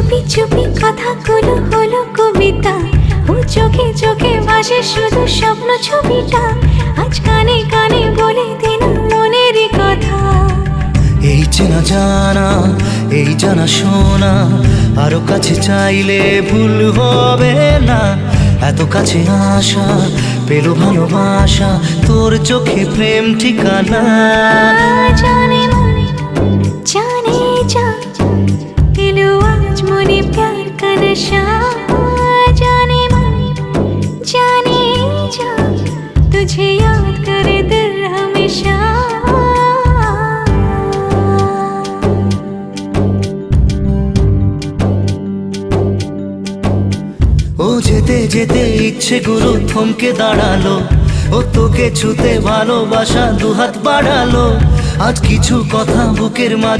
চুপি চুপি কথাগুলো হলো কবিতা, ও চোখে চোখে ভাসে শুধু স্বপ্ন ছবিটা, আজ কানে কানে বলে দিন মনেরই কথা। এই চেনা জানা, এই জানা শোনা, আরো কাছে চাইলে ভুল হবে না। এত কাছে আসা পেল ভালোবাসা, তোর চোখে প্রেম ঠিকানা। জানে মন জানে जा दिलो आज मने प्यार का नशा। जाने मन जाने जा तुझे याद करे दिल हमेशा। ও যেতে যেতে ইচ্ছে গুলো থমকে দাঁড়ালো, ও তোকে ছুতে ভালোবাসা দুহাত বাড়ালো। আজ কিছু কথা বুকের মাঝে